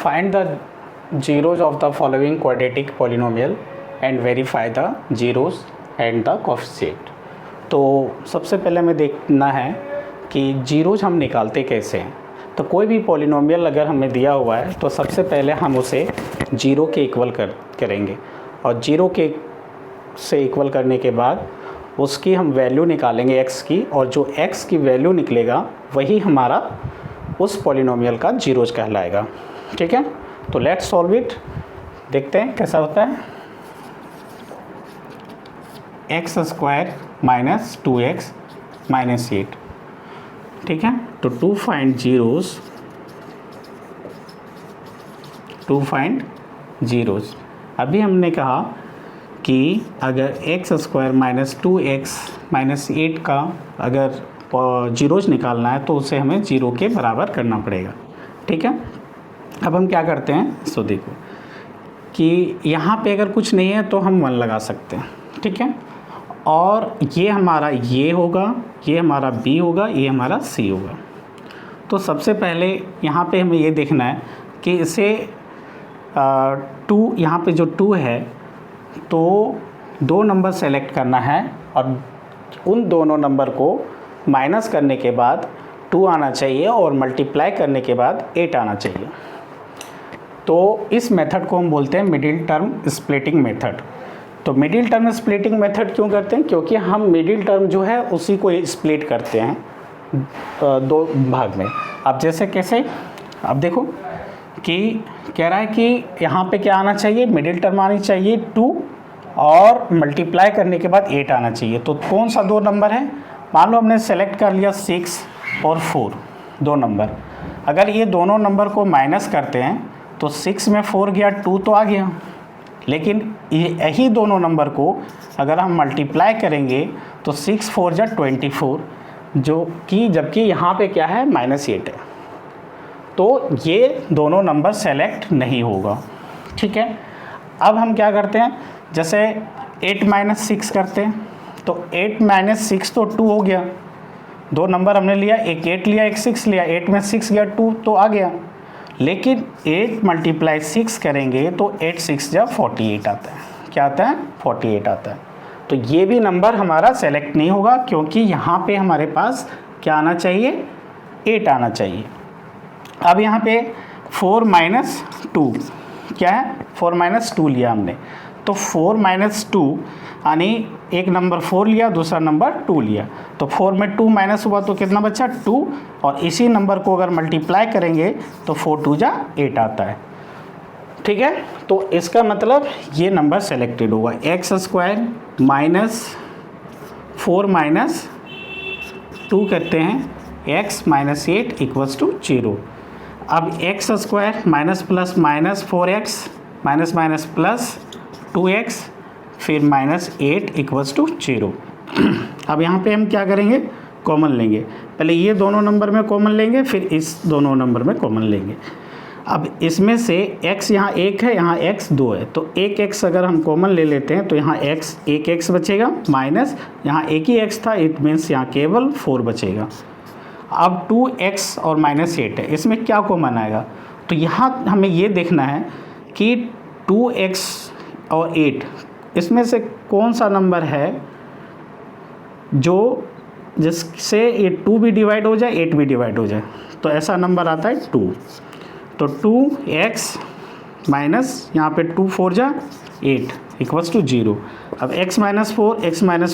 find the zeros of the following quadratic polynomial and verify the zeros and the coefficient। तो सबसे पहले हमें देखना है कि जीरोज हम निकालते कैसे हैं। तो कोई भी पॉलिनोमियल अगर हमें दिया हुआ है तो सबसे पहले हम उसे जीरो के इक्वल करेंगे और जीरो के से इक्वल करने के बाद उसकी हम वैल्यू निकालेंगे x की, और जो x की वैल्यू निकलेगा वही हमारा उस पॉलिनोमियल का जीरोज कहलाएगा। ठीक है, तो लेट्स सॉल्व इट। देखते हैं कैसा होता है। X square minus 2x minus 8। ठीक है, तो टू फाइंड जीरोज अभी हमने कहा कि अगर x square minus 2x minus 8 का अगर जीरोज निकालना है तो उसे हमें जीरो के बराबर करना पड़ेगा। ठीक है, अब हम क्या करते हैं, सो देखो कि यहाँ पे अगर कुछ नहीं है तो हम 1 लगा सकते हैं। ठीक है, और ये हमारा ये होगा, ये हमारा b होगा, ये हमारा c होगा। तो सबसे पहले यहाँ पे हमें ये देखना है कि इसे 2, यहाँ पे जो 2 है तो दो नंबर सेलेक्ट करना है और उन दोनों नंबर को माइनस करने के बाद 2 आना चाहिए और मल्टीप्लाई करने के बाद 8 आना चाहिए। तो इस मेथड को हम बोलते हैं मिडिल टर्म स्प्लिटिंग मेथड। तो मिडिल टर्म स्प्लिटिंग मेथड क्यों करते हैं, क्योंकि हम मिडिल टर्म जो है उसी को स्प्लिट करते हैं दो भाग में। अब जैसे कैसे, अब देखो कि कह रहा है कि यहाँ पे क्या आना चाहिए, मिडिल टर्म आनी चाहिए 2 और मल्टीप्लाई करने के बाद 8 आना चाहिए। तो कौन सा दो नंबर है, मान लो हमने सेलेक्ट कर लिया 6 और 4 दो नंबर। अगर ये दोनों नंबर को माइनस करते हैं तो 6 में 4 गया, 2 तो आ गया, लेकिन यही दोनों नंबर को अगर हम मल्टीप्लाई करेंगे तो 6 4 जा 24, जो कि जबकि यहाँ पे क्या है -8 है, तो ये दोनों नंबर सेलेक्ट नहीं होगा। ठीक है, अब हम क्या करते हैं, जैसे 8 माइनस 6 करते हैं तो 8 माइनस 6 तो 2 हो गया। दो नंबर हमने लिया, एक 8 लिया एक 6 लिया, 8 में 6 गया 2 तो आ गया, लेकिन 8 मल्टीप्लाई 6 करेंगे तो 8 6 जा 48 आता है। क्या आता है, 48 आता है। तो ये भी नंबर हमारा सेलेक्ट नहीं होगा क्योंकि यहाँ पे हमारे पास क्या आना चाहिए, 8 आना चाहिए। अब यहाँ पे 4 माइनस 2 क्या है, 4 माइनस 2 लिया हमने, तो 4 माइनस 2 यानी एक नंबर 4 लिया, दूसरा नंबर 2 लिया, तो 4 में 2 माइनस हुआ तो कितना बचा 2, और इसी नंबर को अगर मल्टीप्लाई करेंगे तो 4 2 जा 8 आता है। ठीक है, तो इसका मतलब ये नंबर सेलेक्टेड होगा। एक्स स्क्वायर माइनस 4 माइनस 2 करते हैं x माइनस 8 इक्वल्स टू 0। अब x square minus plus minus 4x minus minus plus 2x फिर माइनस 8 इक्वल्स टू 0। अब यहाँ पे हम क्या करेंगे, कॉमन लेंगे। पहले ये दोनों नंबर में कॉमन लेंगे, फिर इस दोनों नंबर में कॉमन लेंगे। अब इसमें से x यहाँ 1 है, यहाँ x 2 है, तो एक x अगर हम कॉमन ले लेते हैं तो यहाँ एक x बचेगा, माइनस यहाँ एक ही x था, इट मीन्स यहाँ केवल 4 बचेगा। अब 2x और माइनस 8 है, इसमें क्या कॉमन आएगा, तो यहाँ हमें ये देखना है कि 2x और 8 इसमें से कौन सा नंबर है जो जिससे ये 2 भी डिवाइड हो जाए 8 भी डिवाइड हो जाए। तो ऐसा नंबर आता है 2। तो 2x माइनस यहाँ पे 2 4 जा 8 इक्वल्स टू 0। अब x माइनस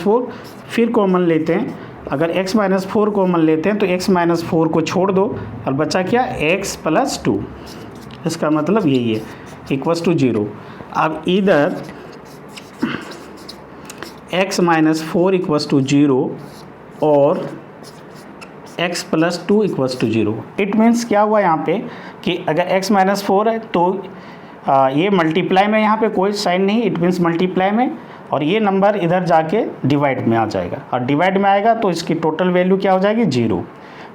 4 फिर कॉमन लेते हैं। अगर x माइनस 4 कॉमन लेते हैं तो x माइनस 4 को छोड़ दो और बचा क्या, x प्लस 2। इसका मतलब यही है, इक्वल्स टू 0। अब इधर x माइनस 4 इक्वल्स टू 0 और x plus 2 equals to 0। It means क्या हुआ यहाँ पे कि अगर x माइनस 4 है तो ये मल्टीप्लाई में, यहाँ पे कोई साइन नहीं, इट मीन्स मल्टीप्लाई में, और ये नंबर इधर जाके डिवाइड में आ जाएगा, और डिवाइड में आएगा तो इसकी टोटल वैल्यू क्या हो जाएगी, 0।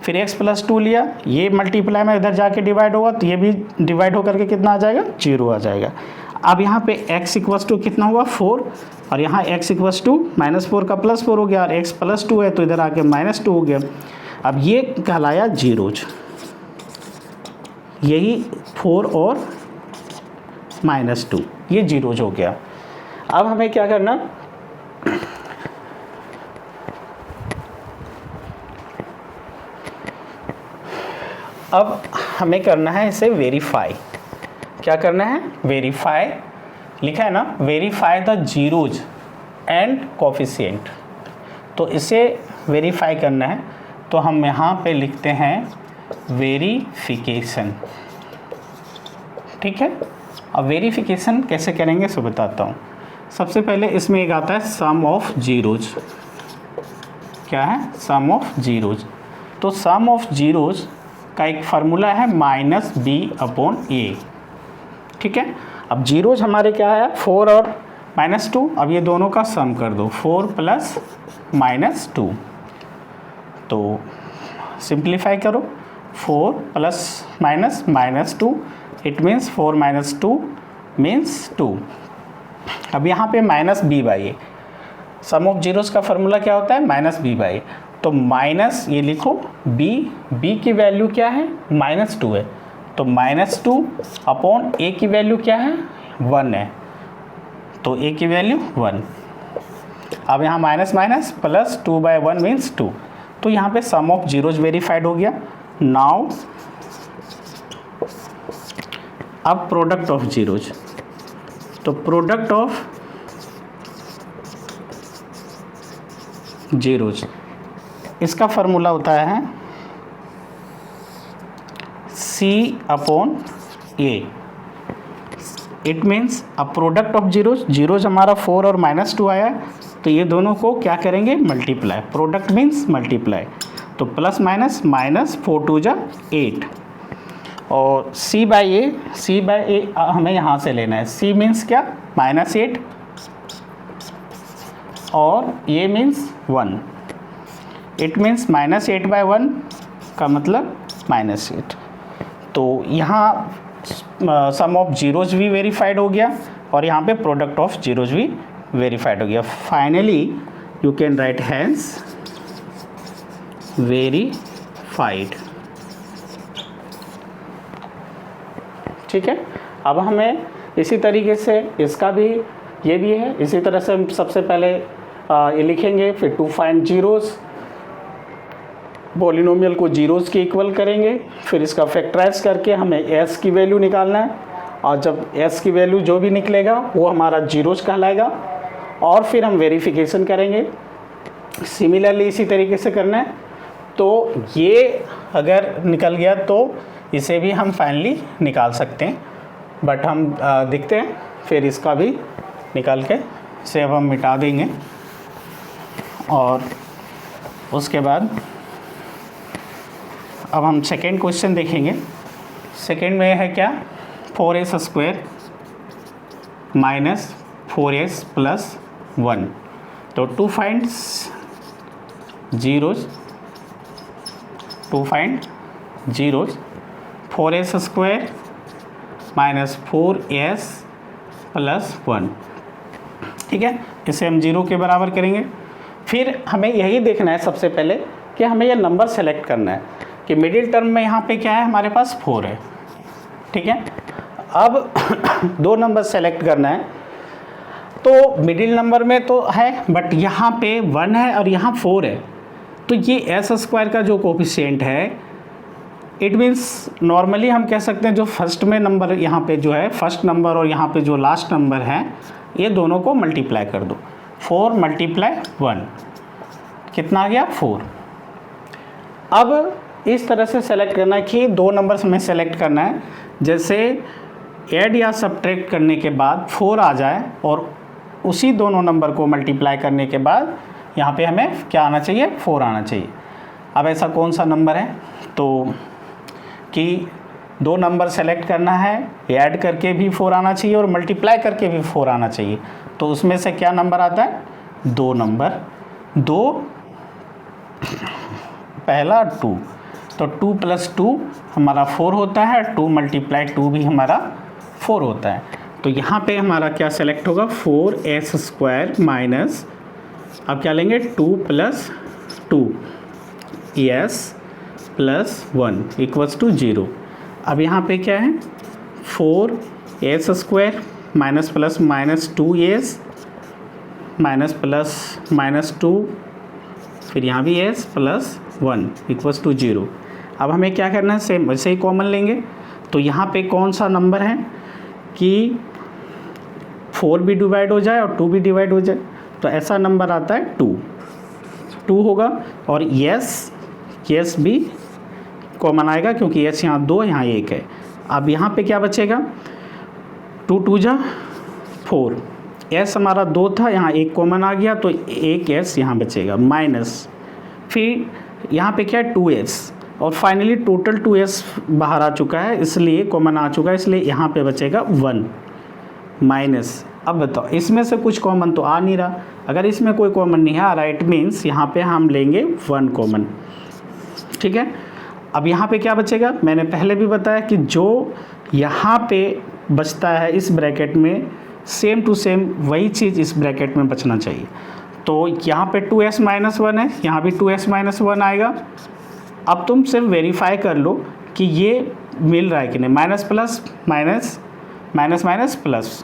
फिर x प्लस 2 लिया, ये मल्टीप्लाई में इधर जाके डिवाइड होगा तो ये भी डिवाइड होकर के कितना आ जाएगा, 0 आ जाएगा। अब यहाँ पे x इक्वल्स टू कितना हुआ, 4, और यहाँ x इक्वल्स टू -4 का +4 हो गया, और x प्लस 2 है तो इधर आके -2 हो गया। अब ये कहलाया जीरोज। यही 4 और -2 ये जीरोज हो गया। अब हमें क्या करना, अब हमें करना है इसे वेरीफाई। क्या करना है, वेरीफाई, लिखा है ना, verify the zeros and coefficient. तो इसे वेरीफाई करना है, तो हम यहाँ पे लिखते हैं वेरिफिकेशन। ठीक है, अब वेरिफिकेशन कैसे करेंगे सो बताता हूँ। सबसे पहले इसमें एक आता है सम ऑफ जीरोज। क्या है, सम ऑफ जीरोज। तो सम ऑफ जीरोज का एक फार्मूला है -b/a। ठीक है, अब जीरोज हमारे क्या है, 4 और -2। अब ये दोनों का सम कर दो, 4 + -2। तो सिंप्लीफाई करो, 4 + -2, इट मीन्स 4 - 2 मीन्स 2। अब यहाँ पे -b/a, सम ऑफ जीरोस का फार्मूला क्या होता है, -b/a। तो माइनस ये लिखो b की वैल्यू क्या है, -2 है, तो -2/a की वैल्यू क्या है, 1 है, तो a की वैल्यू 1। अब यहाँ माइनस प्लस 2/1 मीन्स 2। तो यहाँ पे सम ऑफ जीरोज वेरीफाइड हो गया। नाउ अब प्रोडक्ट ऑफ जीरोज, तो प्रोडक्ट ऑफ जीरोज इसका फार्मूला होता है C/A। It means a product of zeros, zeros हमारा 4 और -2 आया, तो ये दोनों को क्या करेंगे, मल्टीप्लाई। प्रोडक्ट मीन्स मल्टीप्लाई, तो +- 4 2 जा 8। और C/A हमें यहाँ से लेना है। C मीन्स क्या, -8 और A मीन्स 1। इट मीन्स -8/1 का मतलब -8। तो यहाँ सम ऑफ जीरोज भी वेरीफाइड हो गया और यहाँ पे प्रोडक्ट ऑफ जीरोज भी वेरीफाइड हो गया। Finally you can write hence verified. ठीक है, अब हमें इसी तरीके से इसका भी, ये भी है इसी तरह से। हम सबसे पहले ये लिखेंगे, फिर टू फाइंड जीरोज, पॉलिनोमियल को जीरोज के इक्वल करेंगे, फिर इसका फैक्टराइज करके हमें s की वैल्यू निकालना है, और जब s की वैल्यू जो भी निकलेगा वो हमारा जीरोज कहलाएगा, और फिर हम वेरिफिकेशन करेंगे। सिमिलरली इसी तरीके से करना है। तो ये अगर निकल गया तो इसे भी हम फाइनली निकाल सकते हैं, बट हम देखते हैं, फिर इसका भी निकाल के इसे अब हम मिटा देंगे। और उसके बाद अब हम सेकेंड क्वेश्चन देखेंगे। सेकेंड में है क्या, 4s² - 4s + 1। तो to find zeros, 4s² - 4s + 1। ठीक है, इसे हम 0 के बराबर करेंगे। फिर हमें यही देखना है सबसे पहले कि हमें यह नंबर सेलेक्ट करना है कि मिडिल टर्म में यहाँ पे क्या है, हमारे पास 4 है। ठीक है, अब 2 नंबर सेलेक्ट करना है। तो मिडिल नंबर में तो है, बट यहाँ पे 1 है और यहाँ 4 है, तो ये s² का जो कोफिशिएंट है, इट मीन्स नॉर्मली हम कह सकते हैं जो फर्स्ट में नंबर यहाँ पे जो है, फर्स्ट नंबर और यहाँ पे जो लास्ट नंबर है, ये दोनों को मल्टीप्लाई कर दो। 4 × 1 कितना आ गया, 4। अब इस तरह से सेलेक्ट करना है कि 2 नंबर्स में सेलेक्ट करना है, जैसे ऐड या सब्ट्रैक्ट करने के बाद 4 आ जाए और उसी दोनों नंबर को मल्टीप्लाई करने के बाद यहाँ पे हमें क्या आना चाहिए, 4 आना चाहिए। अब ऐसा कौन सा नंबर है, तो कि 2 नंबर सेलेक्ट करना है, ऐड करके भी 4 आना चाहिए और मल्टीप्लाई करके भी 4 आना चाहिए। तो उसमें से क्या नंबर आता है, 2 नंबर, 2 पहला 2, तो 2 + 2 हमारा 4 होता है, 2 × 2 भी हमारा 4 होता है। तो यहाँ पे हमारा क्या सेलेक्ट होगा, 4s² माइनस, अब क्या लेंगे, 2 + 2 s + 1 = 0। अब यहाँ पे क्या है 4s² minus plus minus 2s minus plus minus 2, फिर यहाँ भी s प्लस 1 इक्वल्स टू 0। अब हमें क्या करना है, सेम वैसे ही कॉमन लेंगे। तो यहाँ पे कौन सा नंबर है कि 4 भी डिवाइड हो जाए और 2 भी डिवाइड हो जाए, तो ऐसा नंबर आता है 2 होगा। और यस भी कॉमन आएगा क्योंकि यस यहाँ 2 यहाँ 1 है। अब यहाँ पे क्या बचेगा 2 2 जा 4, एस हमारा 2 था, यहाँ 1 कॉमन आ गया तो 1 एस यहाँ बचेगा, माइनस फिर यहाँ पे क्या है 2s, और फाइनली टोटल 2s बाहर आ चुका है, इसलिए कॉमन आ चुका है, इसलिए यहाँ पे बचेगा 1 माइनस। अब बताओ इसमें से कुछ कॉमन तो आ नहीं रहा, अगर इसमें कोई कॉमन नहीं है राइट मीन्स यहाँ पे हम लेंगे 1 कॉमन, ठीक है। अब यहाँ पे क्या बचेगा, मैंने पहले भी बताया कि जो यहाँ पे बचता है इस ब्रैकेट में सेम टू सेम वही चीज़ इस ब्रैकेट में बचना चाहिए। तो यहाँ पे 2s माइनस 1 है, यहाँ भी 2s माइनस 1 आएगा। अब तुम सिर्फ वेरीफाई कर लो कि ये मिल रहा है कि नहीं, minus plus minus minus minus plus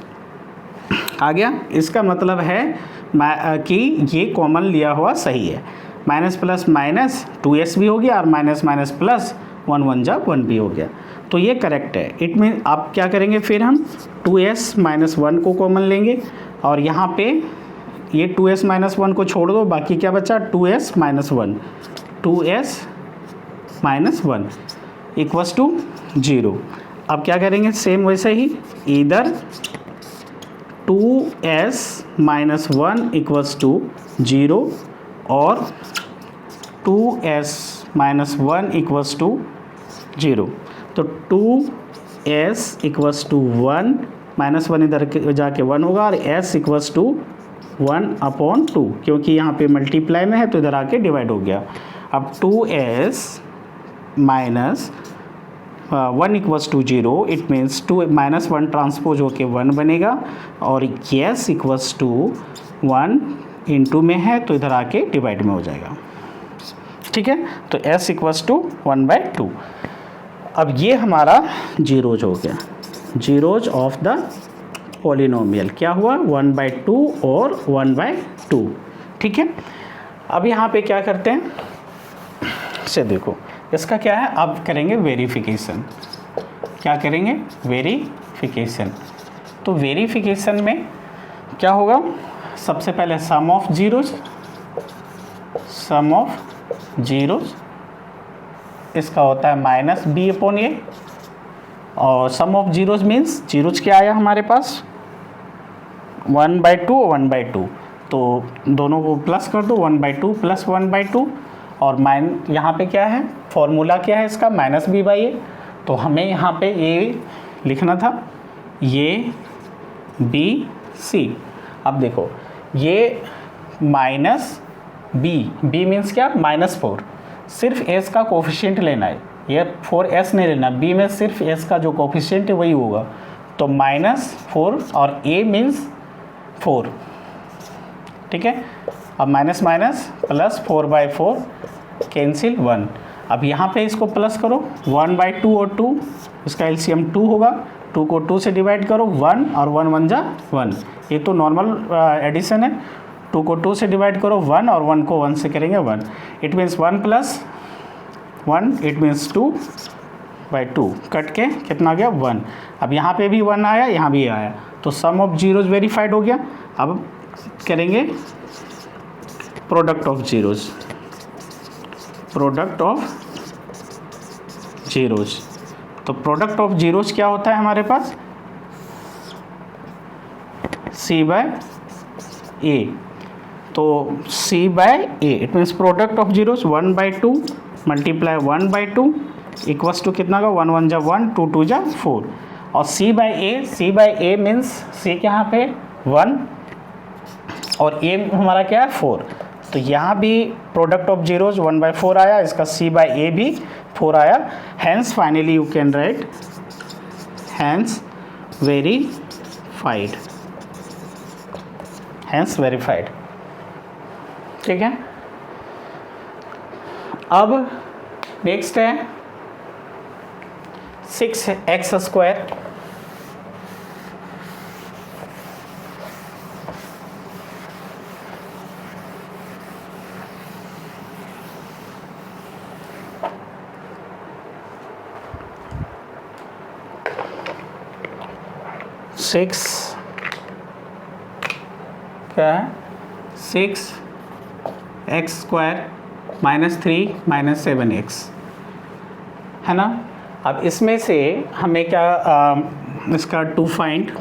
आ गया। इसका मतलब है कि ये कॉमन लिया हुआ सही है। माइनस प्लस माइनस 2s भी हो गया और माइनस माइनस प्लस 1 1 जा 1 भी हो गया, तो ये करेक्ट है। इट मीन आप क्या करेंगे, फिर हम 2s माइनस 1 को कॉमन लेंगे और यहाँ पे ये 2s माइनस 1 को छोड़ दो, बाकी क्या बचा 2s minus 1, 2s minus 1 equals to 0। अब क्या करेंगे सेम वैसे ही, इधर 2s माइनस 1 इक्वल्स टू 0 और 2s माइनस 1 इक्वल्स टू 0। तो 2s इक्वल्स टू 1 माइनस 1 इधर जाके 1 होगा और s इक्वल्स टू 1/2, क्योंकि यहाँ पे मल्टीप्लाई में है तो इधर आके डिवाइड हो गया। अब 2s minus 1 equals to 0, it means 2 minus 1 transpose होके 1 बनेगा और s इक्वल्स टू 1 इंटू में है तो इधर आके डिवाइड में हो जाएगा, ठीक है। तो s इक्वल्स टू 1/2। अब ये हमारा जीरोज हो गया, जीरोज ऑफ द पॉलिनोमियल क्या हुआ 1/2 और 1/2, ठीक है। अब यहाँ पे क्या करते हैं, से देखो इसका क्या है, अब करेंगे वेरिफिकेशन। क्या करेंगे, वेरिफिकेशन। तो वेरिफिकेशन में क्या होगा, सबसे पहले सम ऑफ जीरोज इसका होता है माइनस b/a, और सम ऑफ जीरोज मीन्स जीरोज क्या आया हमारे पास 1/2 1/2, तो दोनों को प्लस कर दो 1/2 प्लस 1/2, और यहाँ पे क्या है फॉर्मूला क्या है इसका माइनस b/a, तो हमें यहाँ पे ये लिखना था ये b/c। अब देखो ये माइनस b मीन्स क्या -4, सिर्फ s का कोफिशिएंट लेना है, ये 4s नहीं लेना, b में सिर्फ s का जो कोफिशिएंट है वही होगा, तो -4 और a मीन्स 4, ठीक है। अब माइनस माइनस प्लस 4/4 कैंसिल 1। अब यहाँ पे इसको प्लस करो 1/2 और 2, इसका एलसीएम 2 होगा, 2 को 2 से डिवाइड करो 1 और 1 1 जा 1, ये तो नॉर्मल एडिशन है। 2 को 2 से डिवाइड करो 1 और 1 को 1 से करेंगे 1, it means 1 plus 1 it means 2/2, cut के कितना आ गया 1। अब यहाँ पे भी 1 आया, यहाँ भी आया, तो सम ऑफ जीरोज वेरीफाइड हो गया। अब करेंगे product of zeros, product of zeros. तो प्रोडक्ट ऑफ जीरोज क्या होता है हमारे पास c/a, तो c/a it means product of zeros 1/2 multiply 1/2 equals to कितना का 1 1 जा 1 2 2 जा 4, और c/a मीन्स c के यहाँ पे 1 और a हमारा क्या है 4, तो यहाँ भी प्रोडक्ट ऑफ जीरोज 1/4 आया, इसका c/a भी 4 आया, hence finally you can write hence verified, hence verified, ठीक है। अब नेक्स्ट है 6x² सिक्स क्या है 6x² -3 -7x है ना। अब इसमें से हमें क्या इसका टू फाइंड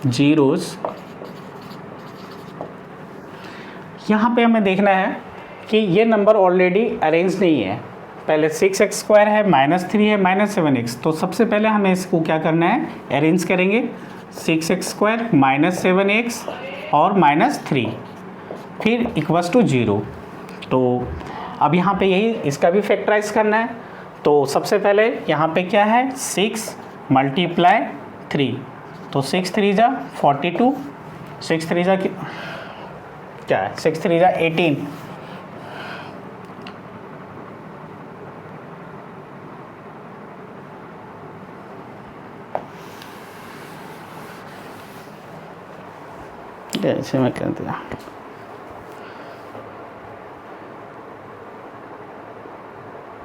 जीरोस, यहाँ पे हमें देखना है कि ये नंबर ऑलरेडी अरेंज नहीं है। पहले 6x² है, -3 है, -7x, तो सबसे पहले हमें इसको क्या करना है, अरेंज करेंगे। 6x² -7x और -3 फिर इक्वल्स टू 0। तो अब यहाँ पे यही इसका भी फैक्टराइज करना है। तो सबसे पहले यहाँ पे क्या है 6 × 3, तो 6 3 जा 42, 6 3 जा क्या है 6 3 जा 18, ऐसे में कर दिया।